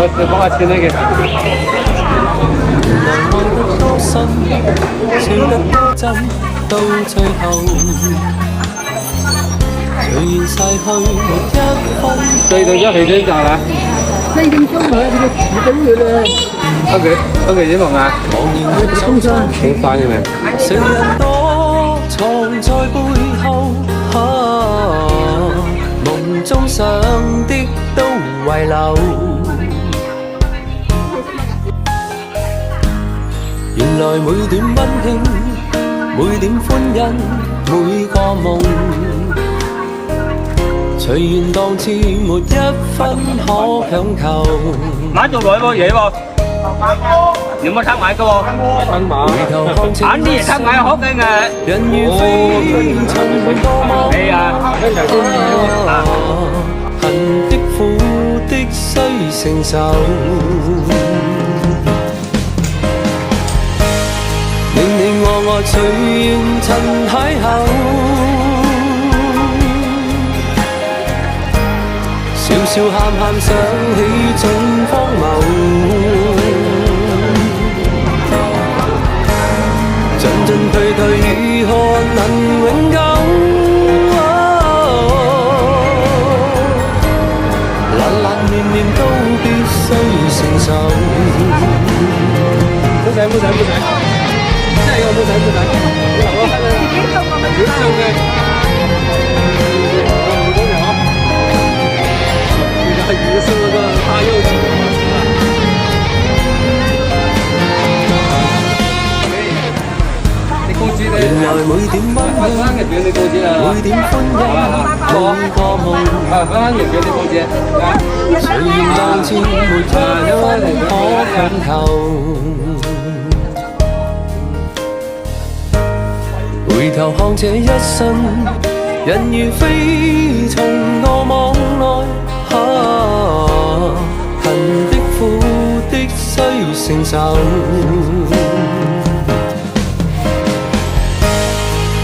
我幫下錢呢嘅。到最後，隨緣逝去沒一分。對到咗起身就啦。4點鐘咪呢個2點嘅咧。OK，點望啊？中山嘅咩？誰人躲藏在背後？夢中想的都遺留。原來每段溫馨，每點歡欣，每個夢，隨緣當次沒一分可強求。買做兩個嘢喎，有冇參買嘅喎？參買。揀啲嘢參買好嘅嘅。人如飛從多麼係啊，恨的苦的須承受。你我隨緣塵邂逅，笑笑喊喊想起盡荒謬，進進退退如何能永久？冷冷暖暖都必須承受。唔使。真係我冇睇，我睇啦。幾多嘅？原來係2升嗰個太幼稚啦。你高知咧？原來每點溫馨，你高知啊？每點歡欣，每個夢。翻譯嘅你高知。隨緣當前沒一分可強求。回頭看這一生，人如飛從羅網內，恨的苦的須承受。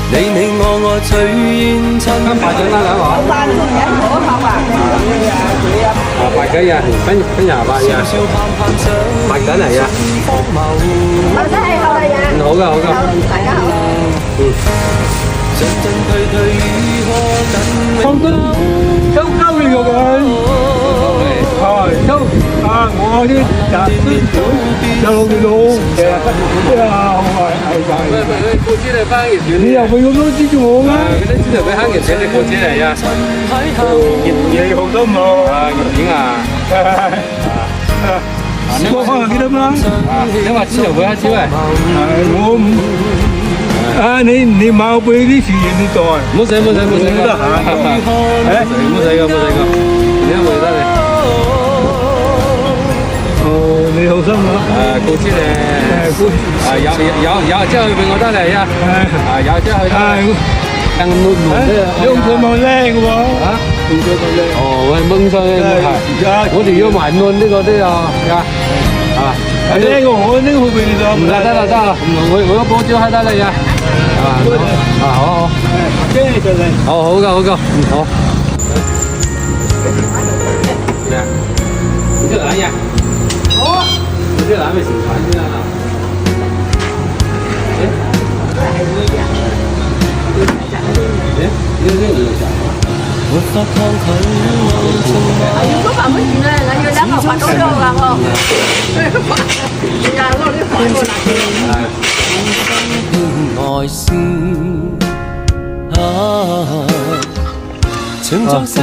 你我隨緣塵排咗啦兩個。排緊呀，分廿八呀。排緊嚟呀。我真係好呀。好噶，好噶。大家好。進進退退如何能放工收鳩你個佢，係收啊！我啲就路嘅路嘅，高知你翻譯短，你又會咁多知住我咩？嗰啲資料俾慳嘅錢，你高知嚟呀？嘢好多冇啊，熱點啊！我可能記得啦。你話資料俾慳錢喂？我唔。啊！你冇俾啲錢你袋，唔好使，得閒。唔好使噶，你有冇得你？哦，你好心啊！高知咧，有即係去俾我得嚟呀！有即係去得。但係用佢冇叻嘅喎，用佢冇叻。哦，喂，掹上去係，我哋要埋論呢個都有啊。係呢個我呢個會俾你咗。唔得啦，我個保照喺得嚟呀。好，跟住就嚟。好噶，好。咩啊？你這男呀？哦。你這男咪姓傳的啦？沒法抗拒愛情嗎？如果爸爸轉咧，我要兩個發到肉啦我。呀，我呢排過哦，现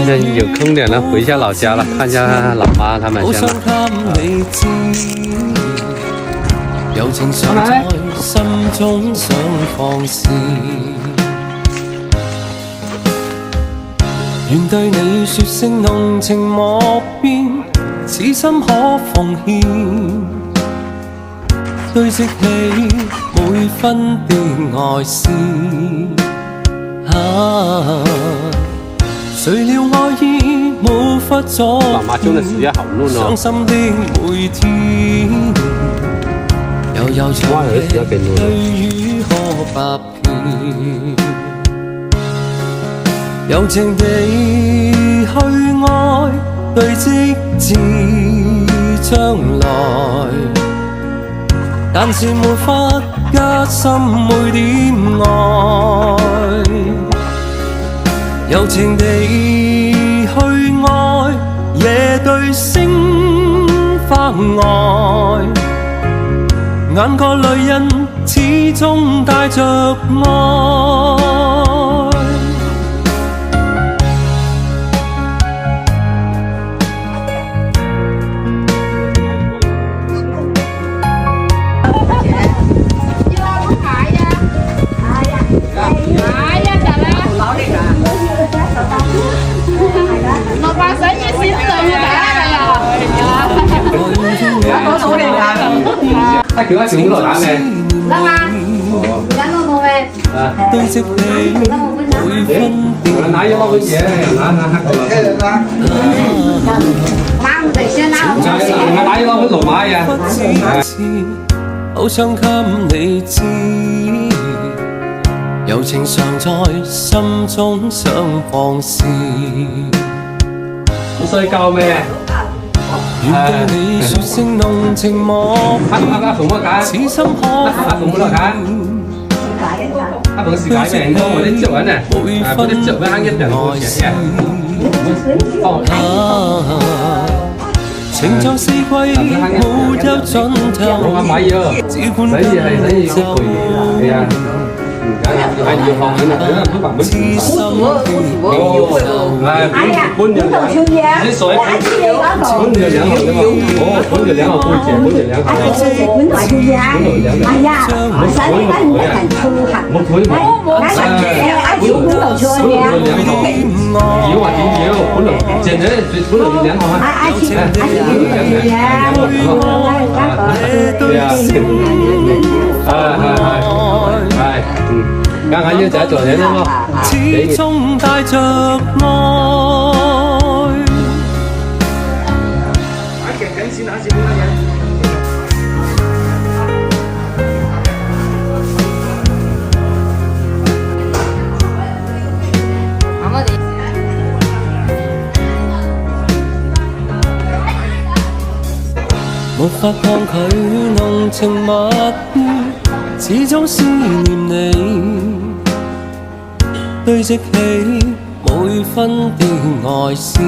在有空点了，回一下老家了，看一下老妈他们家了。有情常在心中想放肆，願對你說聲濃情莫變，此心可奉獻，堆積起每分的愛思。誰料愛意無法阻擋傷心的每天，悠悠長夜對於可百遍，柔情地去愛，對積自將來，但是沒法加深每點愛，柔情地去愛，夜對星花愛，眼角淚印始終帶着愛。他叫一條好耐打咩？得嘛？而家攞冇咩？堆積起每分我拿一包嘅嘢，拿黑個啦。媽唔哋先啦，我拿一包嘅羅馬呀。不止好想給你知，柔情常在心中想放肆。好衰交咩？願對你說聲濃情莫此心可阿同事解咩？我啲接人啊，嗰啲接人啱一人冇錢嘅。情像四季沒有盡頭，我買嘢，只管使嘢係使嘢嗰句嘢，係啊。係要學緊啊！佢話本身本日啲水本日兩毫啫嘛，哦，本日兩毫半錢，本日兩毫。本來嘅嘢，係啊，使呢班唔係粗客，我佢冇，啱啱本來錯嘅，要啊點要？本來淨係本來兩毫啊。阿錢本來嘅，係，啱啱要就做嘢啫嘛。始終帶着愛。沒法抗拒濃情蜜意，始終思念你，堆積起每分的愛思。